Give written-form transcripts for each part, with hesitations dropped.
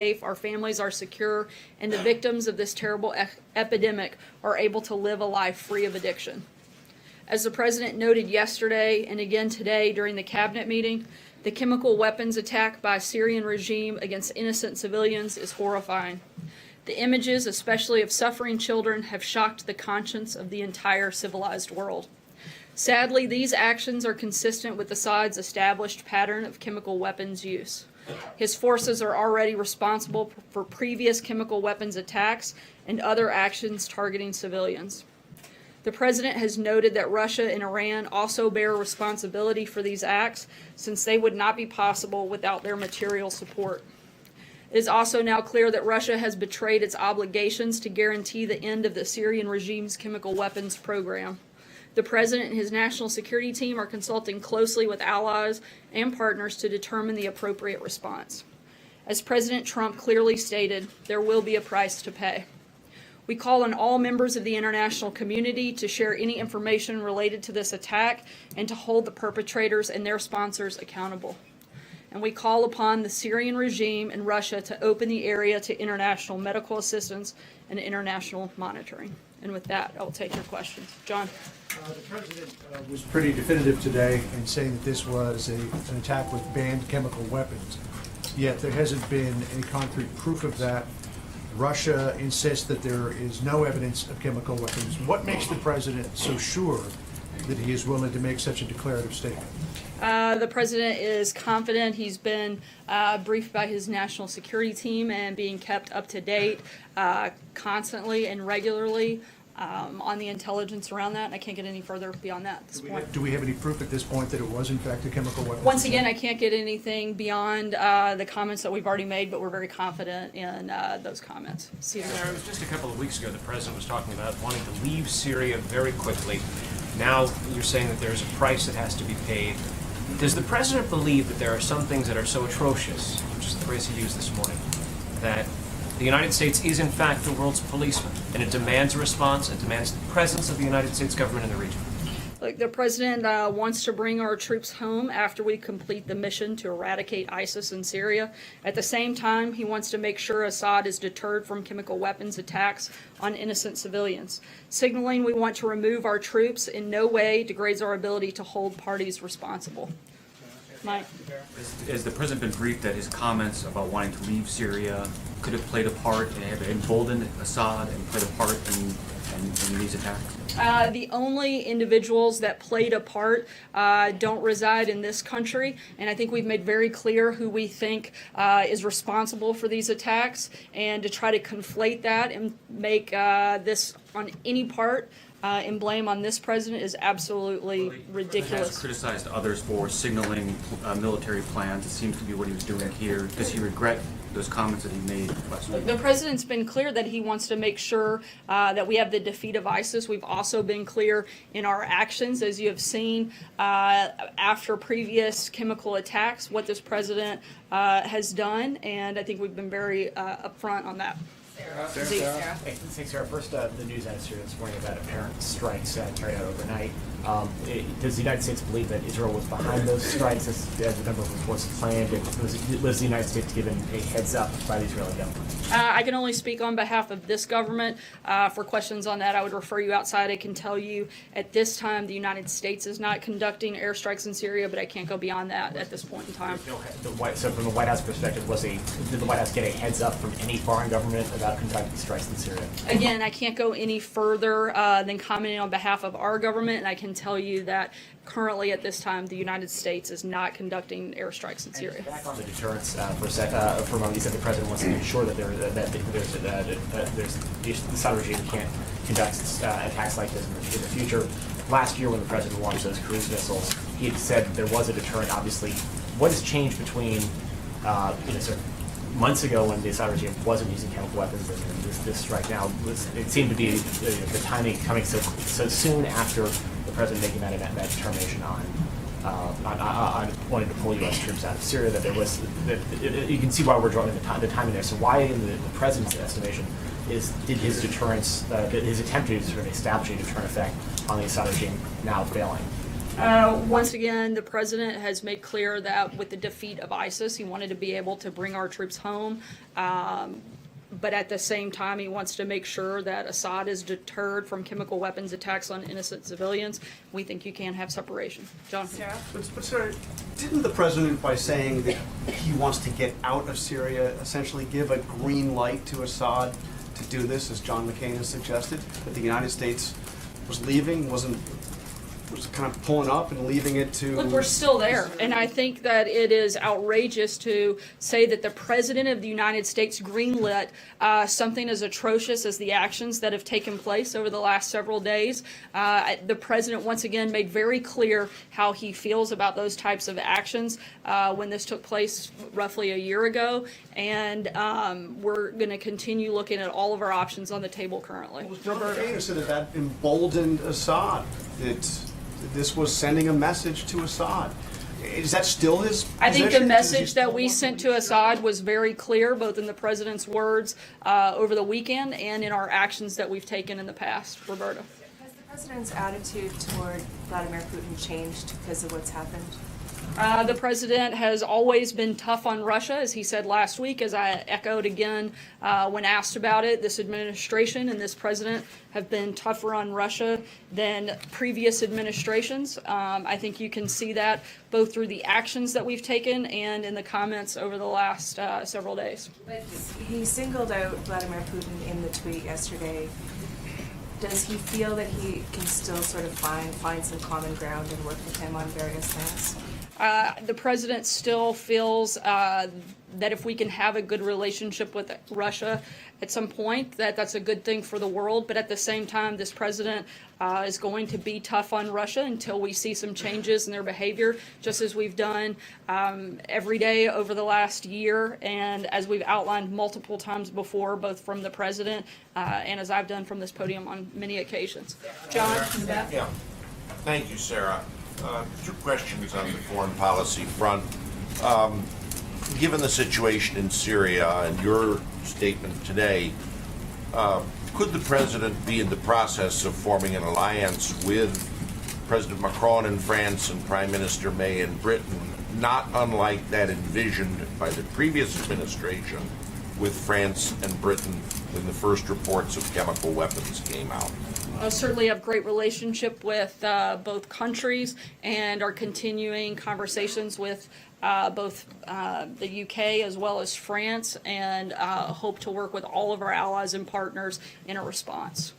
safe, our families are secure, and the victims of this terrible epidemic are able to live a life free of addiction. As the President noted yesterday and again today during the cabinet meeting, the chemical weapons attack by Syrian regime against innocent civilians is horrifying. The images, especially of suffering children, have shocked the conscience of the entire civilized world. Sadly, these actions are consistent with Assad's established pattern of chemical weapons use. His forces are already responsible for previous chemical weapons attacks and other actions targeting civilians. The President has noted that Russia and Iran also bear responsibility for these acts, since they would not be possible without their material support. It is also now clear that Russia has betrayed its obligations to guarantee the end of the Syrian regime's chemical weapons program. The President and his national security team are consulting closely with allies and partners to determine the appropriate response. As President Trump clearly stated, there will be a price to pay. We call on all members of the international community to share any information related to this attack and to hold the perpetrators and their sponsors accountable. And we call upon the Syrian regime and Russia to open the area to international medical assistance and international monitoring. And with that, I will take your questions. John. The President was pretty definitive today in saying that this was an attack with banned chemical weapons. Yet there hasn't been any concrete proof of that. Russia insists that there is no evidence of chemical weapons. What makes the President so sure that he is willing to make such a declarative statement? The President is confident. He's been briefed by his national security team and being kept up to date constantly and regularly on the intelligence around that, and I can't get any further beyond that at this point. Do we have any proof at this point that it was in fact a chemical weapon? Once again, I can't get anything beyond the comments that we've already made, but we're very confident in those comments. Sarah, it was just a couple of weeks ago the President was talking about wanting to leave Syria very quickly. Now you're saying that there's a price that has to be paid. Does the President believe that there are some things that are so atrocious, which is the phrase he used this morning, that the United States is in fact the world's policeman, and it demands a response, it demands the presence of the United States government in the region? Look, the President wants to bring our troops home after we complete the mission to eradicate ISIS in Syria. At the same time, he wants to make sure Assad is deterred from chemical weapons attacks on innocent civilians. Signaling we want to remove our troops in no way degrades our ability to hold parties responsible. Mike. Has the President been briefed that his comments about wanting to leave Syria could have played a part and have emboldened Assad and played a part in these attacks? The only individuals that played a part don't reside in this country, and I think we've made very clear who we think is responsible for these attacks, and to try to conflate that and make this on any part and blame on this President is absolutely ridiculous. He has criticized others for signaling military plans. It seems to be what he was doing here. Does he regret those comments that he made last week? The President's been clear that he wants to make sure that we have the defeat of ISIS. We've also been clear in our actions, as you have seen after previous chemical attacks, what this President has done, and I think we've been very upfront on that. Sarah. Hey, Sarah. First, the news out of Syria this morning about apparent strikes carried out overnight. Does the United States believe that Israel was behind those strikes as the number of reports planned? Was the United States given a heads up by the Israeli government? I can only speak on behalf of this government. For questions on that, I would refer you outside. I can tell you at this time the United States is not conducting airstrikes in Syria, but I can't go beyond that at this point in time. So from the White House perspective, did the White House get a heads up from any foreign government about conducting strikes in Syria? Again, I can't go any further than commenting on behalf of our government, and I can tell you that currently at this time the United States is not conducting airstrikes in Syria. Back on the deterrence for a moment, you said the President wants to make sure that the Assad regime can't conduct attacks like this in the future. Last year, when the President launched those cruise missiles, he had said there was a deterrent. Obviously, what has changed between sort of months ago when the Assad regime wasn't using chemical weapons and this strike now? It seemed to be the timing coming so soon after the President making that determination on wanting to pull U.S. troops out of Syria, that there was you can see why we're drawing the timing there. So why, in the President's estimation, did his deterrence, his attempt to sort of establish a deterrent effect on the Assad regime now failing? Once again, the president has made clear that with the defeat of ISIS, he wanted to be able to bring our troops home. But at the same time, he wants to make sure that Assad is deterred from chemical weapons attacks on innocent civilians. We think you can have separation. John? Sarah? But sir, didn't the president, by saying that he wants to get out of Syria, essentially give a green light to Assad to do this, as John McCain has suggested, that the United States was leaving, was kind of pulling up and leaving it to... Look, we're still there, and I think that it is outrageous to say that the President of the United States greenlit something as atrocious as the actions that have taken place over the last several days. The President once again made very clear how he feels about those types of actions when this took place roughly a year ago, and we're going to continue looking at all of our options on the table currently. John McCain said that emboldened Assad, that this was sending a message to Assad. Is that still his position? I think the Does he message still that we want sent to to Assad was very clear, both in the president's words over the weekend and in our actions that we've taken in the past. Roberta. Has the president's attitude toward Vladimir Putin changed because of what's happened? The president has always been tough on Russia, as he said last week, as I echoed again when asked about it. This administration and this president have been tougher on Russia than previous administrations. I think you can see that both through the actions that we've taken and in the comments over the last several days. But he singled out Vladimir Putin in the tweet yesterday. Does he feel that he can still sort of find some common ground and work with him on various things? The president still feels that if we can have a good relationship with Russia at some point, that's a good thing for the world. But at the same time, this president is going to be tough on Russia until we see some changes in their behavior, just as we've done every day over the last year, and as we've outlined multiple times before, both from the president and as I've done from this podium on many occasions. John? Yeah. Thank you, Sarah. Two questions on the foreign policy front. Given the situation in Syria and your statement today, could the president be in the process of forming an alliance with President Macron in France and Prime Minister May in Britain, not unlike that envisioned by the previous administration with France and Britain when the first reports of chemical weapons came out? Certainly have great relationship with both countries and are continuing conversations with both the UK as well as France, and hope to work with all of our allies and partners in a response.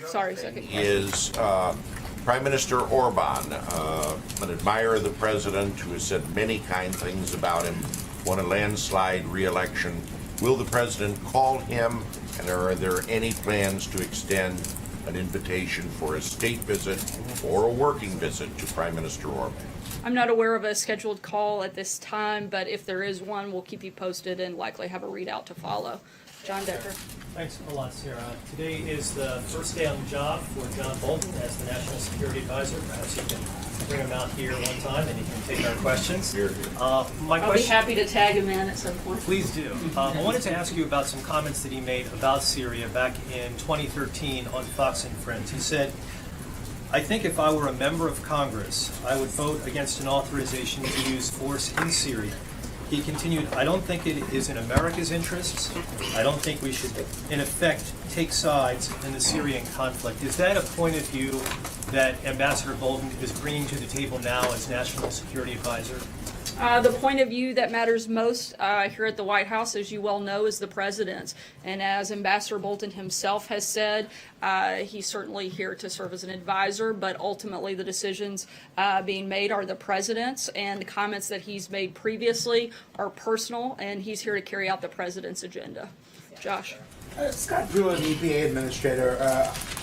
Sorry, second question. Is Prime Minister Orban, an admirer of the president who has said many kind things about him, won a landslide re-election. Will the president call him, and are there any plans to extend an invitation for a state visit or a working visit to Prime Minister Orban? I'm not aware of a scheduled call at this time, but if there is one, we'll keep you posted and likely have a readout to follow. John Decker. Thanks a lot, Sarah. Today is the first day on the job for John Bolton as the National Security Advisor. Perhaps you can bring him out here one time and he can take our questions. I'll be happy to tag him in at some point. Please do. I wanted to ask you about some comments that he made about Syria back in 2013 on Fox and Friends. He said, "I think if I were a member of Congress, I would vote against an authorization to use force in Syria." He continued, "I don't think it is in America's interests. I don't think we should, in effect, take sides in the Syrian conflict." Is that a point of view that Ambassador Bolton is bringing to the table now as National Security Advisor? The point of view that matters most here at the White House, as you well know, is the president's. And as Ambassador Bolton himself has said, he's certainly here to serve as an advisor, but ultimately the decisions being made are the president's, and the comments that he's made previously are personal, and he's here to carry out the president's agenda. Josh? Scott Drew, an EPA administrator,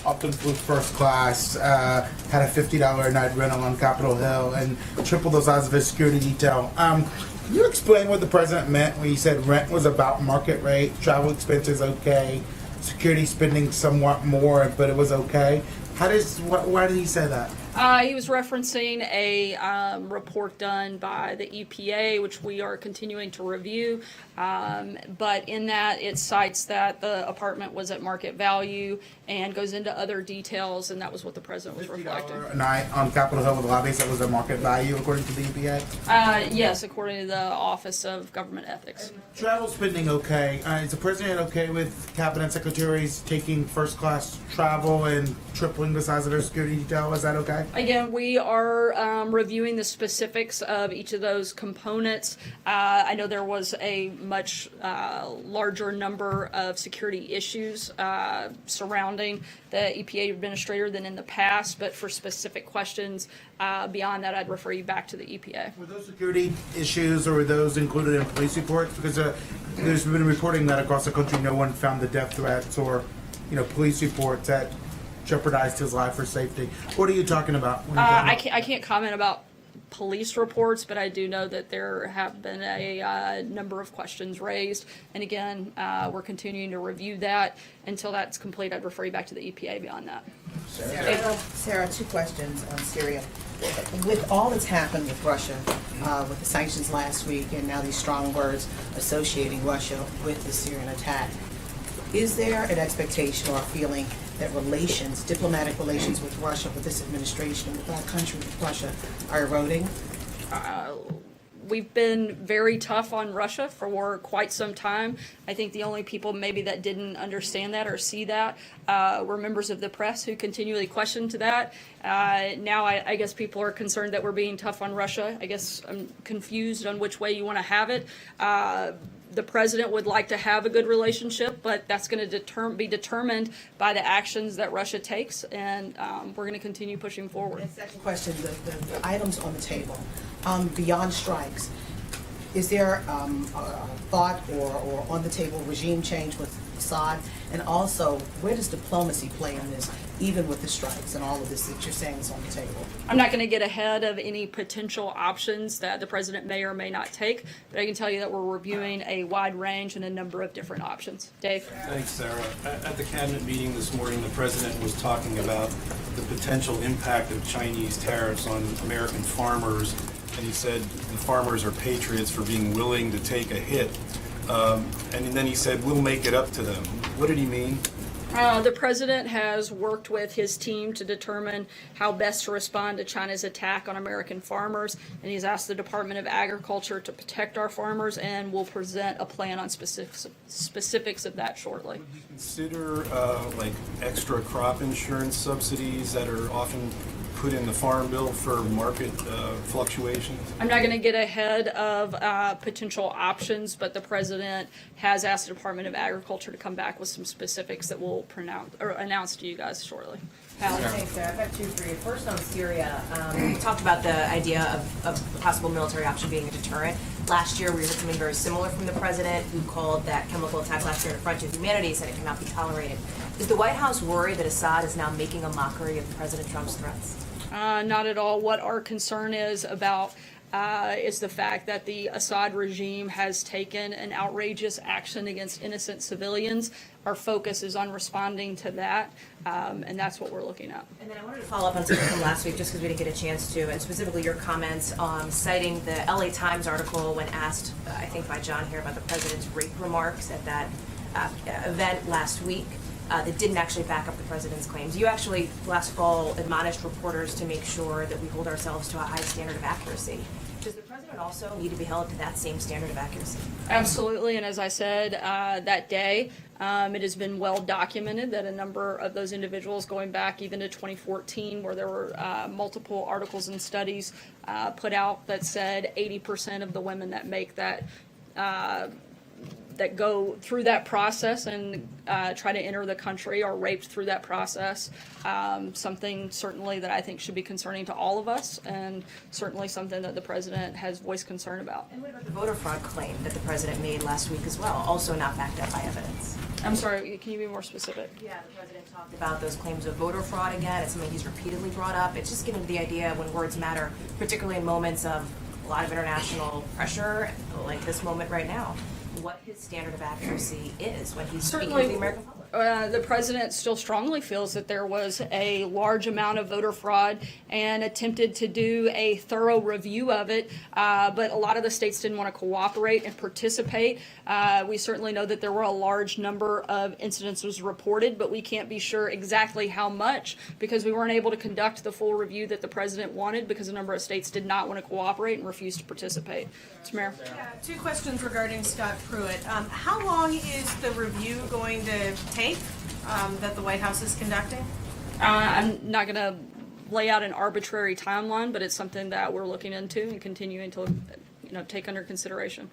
often flew first class, had a $50 a night rental on Capitol Hill, and tripled the size of his security detail. Can you explain what the president meant when he said rent was about market rate, travel expenses okay, security spending somewhat more, but it was okay? Why did he say that? He was referencing a report done by the EPA, which we are continuing to review. But in that, it cites that the apartment was at market value and goes into other details, and that was what the president was reflecting. $50 a night on Capitol Hill with lobbies, that was the market value according to the EPA? Yes, according to the Office of Government Ethics. Travel spending okay. Is the president okay with cabinet secretaries taking first class travel and tripling the size of their security detail? Is that okay? Again, we are reviewing the specifics of each of those components. I know there was a much larger number of security issues surrounding the EPA administrator than in the past, but for specific questions beyond that, I'd refer you back to the EPA. Were those security issues, or were those included in police reports? Because there's been reporting that across the country no one found the death threats or, police reports that jeopardized his life or safety. What are you talking about? I can't comment about police reports, but I do know that there have been a number of questions raised. And again, we're continuing to review that. Until that's complete, I'd refer you back to the EPA beyond that. Sarah, 2 questions on Syria. With all that's happened with Russia, with the sanctions last week and now these strong words associating Russia with the Syrian attack, is there an expectation or a feeling that diplomatic relations with Russia, with this administration, with our country, with Russia, are eroding? We've been very tough on Russia for quite some time. I think the only people maybe that didn't understand that or see that were members of the press who continually questioned that. Now I guess people are concerned that we're being tough on Russia. I guess I'm confused on which way you want to have it. The president would like to have a good relationship, but that's going to be determined by the actions that Russia takes, and we're going to continue pushing forward. And second question, the items on the table, beyond strikes, is there a thought or on the table regime change with Assad? And also, where does diplomacy play in this, even with the strikes and all of this that you're saying is on the table? I'm not going to get ahead of any potential options that the president may or may not take, but I can tell you that we're reviewing a wide range and a number of different options. Dave? Thanks, Sarah. At the cabinet meeting this morning, the president was talking about the potential impact of Chinese tariffs on American farmers, and he said the farmers are patriots for being willing to take a hit. And then he said, we'll make it up to them. What did he mean? The president has worked with his team to determine how best to respond to China's attack on American farmers, and he's asked the Department of Agriculture to protect our farmers, and will present a plan on specifics of that shortly. Would you consider like extra crop insurance subsidies that are often put in the farm bill for market fluctuations? I'm not going to get ahead of potential options, but the president has asked the Department of Agriculture to come back with some specifics that we'll announce to you guys shortly. Thanks, Sarah. I've got 2 for you. First on Syria, we talked about the idea of a possible military option being a deterrent. Last year, we heard something very similar from the president, who called that chemical attack last year an affront to humanity, said it cannot be tolerated. Is the White House worried that Assad is now making a mockery of President Trump's threats? Not at all. What our concern is about is the fact that the Assad regime has taken an outrageous action against innocent civilians. Our focus is on responding to that, and that's what we're looking at. And then I wanted to follow up on something from last week, just because we didn't get a chance to, and specifically your comments citing the LA Times article when asked, I think by John here, about the president's rape remarks at that event last week. That didn't actually back up the president's claims. You actually, last fall, admonished reporters to make sure that we hold ourselves to a high standard of accuracy. Does the president also need to be held to that same standard of accuracy? Absolutely, and as I said that day, it has been well documented that a number of those individuals, going back even to 2014, where there were multiple articles and studies put out that said 80% of the women that make that that go through that process and try to enter the country are raped through that process. Something certainly that I think should be concerning to all of us, and certainly something that the president has voiced concern about. And what about the voter fraud claim that the president made last week as well, also not backed up by evidence? I'm sorry, can you be more specific? Yeah, the president talked about those claims of voter fraud again. It's something he's repeatedly brought up. It's just giving the idea when words matter, particularly in moments of a lot of international pressure, like this moment right now, what his standard of accuracy is when he's speaking to the American public. The president still strongly feels that there was a large amount of voter fraud and attempted to do a thorough review of it, but a lot of the states didn't want to cooperate and participate. We certainly know that there were a large number of incidences reported, but we can't be sure exactly how much because we weren't able to conduct the full review that the president wanted because a number of states did not want to cooperate and refused to participate. Mr. Mayor. Yeah, 2 questions regarding Scott Pruitt. How long is the review going to take that the White House is conducting? I'm not going to lay out an arbitrary timeline, but it's something that we're looking into and continuing to, take under consideration.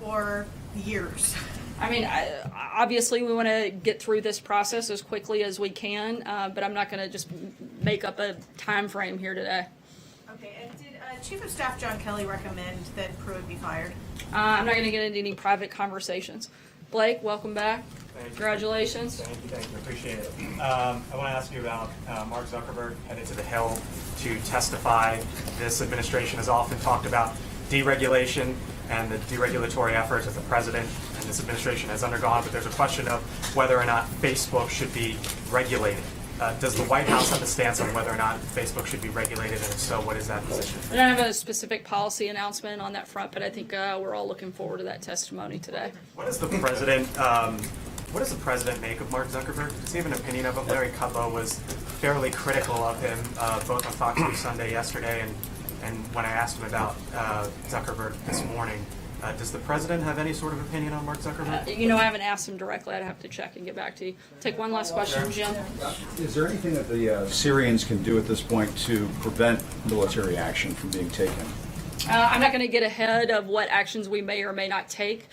Or years? I mean, obviously, we want to get through this process as quickly as we can, but I'm not going to just make up a time frame here today. Okay, and did Chief of Staff John Kelly recommend that Pruitt be fired? I'm not going to get into any private conversations. Blake, welcome back. Thank you. Congratulations. Thank you, appreciate it. I want to ask you about Mark Zuckerberg headed to the Hill to testify. This administration has often talked about deregulation and the deregulatory efforts that the president and this administration has undergone, but there's a question of whether or not Facebook should be regulated. Does the White House have a stance on whether or not Facebook should be regulated, and if so, what is that position? I don't have a specific policy announcement on that front, but I think we're all looking forward to that testimony today. What does the president? What does the president make of Mark Zuckerberg? Does he have an opinion of him? Larry Kudlow was fairly critical of him, both on Fox News Sunday yesterday and when I asked him about Zuckerberg this morning. Does the president have any sort of opinion on Mark Zuckerberg? I haven't asked him directly. I'd have to check and get back to you. Take one last question, Jim. Is there anything that the Syrians can do at this point to prevent military action from being taken? I'm not going to get ahead of what actions we may or may not take,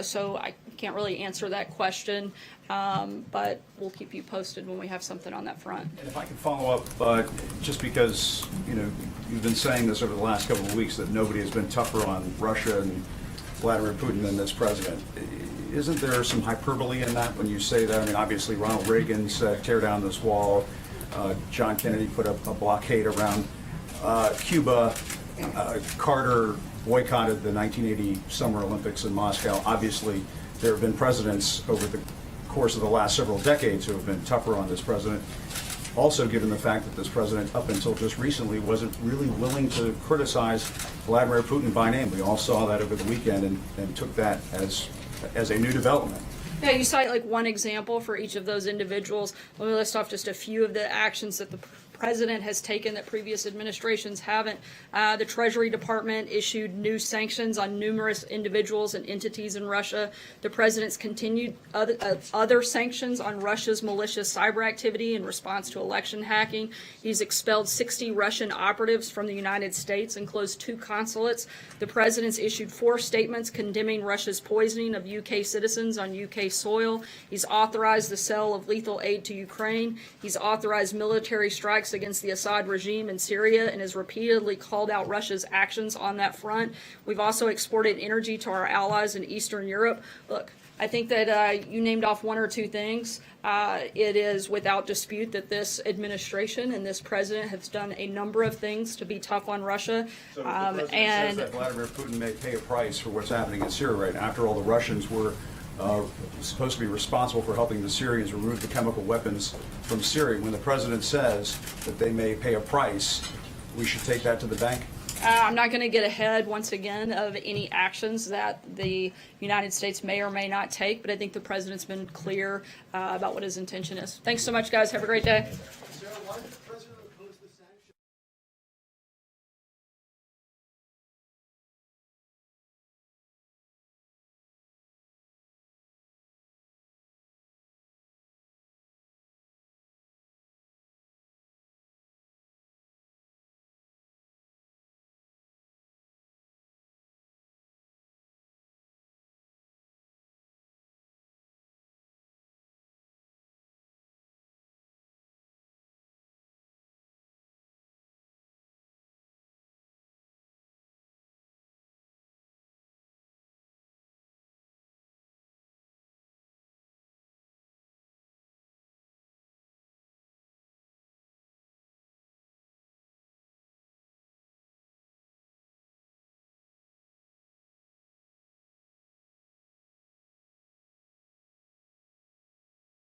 so I can't really answer that question, but we'll keep you posted when we have something on that front. And if I can follow up, just because, you've been saying this over the last couple of weeks that nobody has been tougher on Russia and Vladimir Putin than this president. Isn't there some hyperbole in that when you say that? I mean, obviously Ronald Reagan said tear down this wall. John Kennedy put up a blockade around Cuba. Carter boycotted the 1980 Summer Olympics in Moscow. Obviously, there have been presidents over the course of the last several decades who have been tougher on this president. Also, given the fact that this president, up until just recently, wasn't really willing to criticize Vladimir Putin by name. We all saw that over the weekend and took that as a new development. Yeah, you cite like one example for each of those individuals. Let me list off just a few of the actions that the president has taken that previous administrations haven't. The Treasury Department issued new sanctions on numerous individuals and entities in Russia. The president's continued other sanctions on Russia's malicious cyber activity in response to election hacking. He's expelled 60 Russian operatives from the United States and closed 2 consulates. The president's issued 4 statements condemning Russia's poisoning of UK citizens on UK soil. He's authorized the sale of lethal aid to Ukraine. He's authorized military strikes against the Assad regime in Syria and has repeatedly called out Russia's actions on that front. We've also exported energy to our allies in Eastern Europe. Look, I think that you named off 1 or 2 things. It is without dispute that this administration and this president has done a number of things to be tough on Russia. So the president says that Vladimir Putin may pay a price for what's happening in Syria right now. After all, the Russians were supposed to be responsible for helping the Syrians remove the chemical weapons from Syria. When the president says that they may pay a price, we should take that to the bank? I'm not going to get ahead, once again, of any actions that the United States may or may not take, but I think the president's been clear about what his intention is. Thanks so much, guys. Have a great day.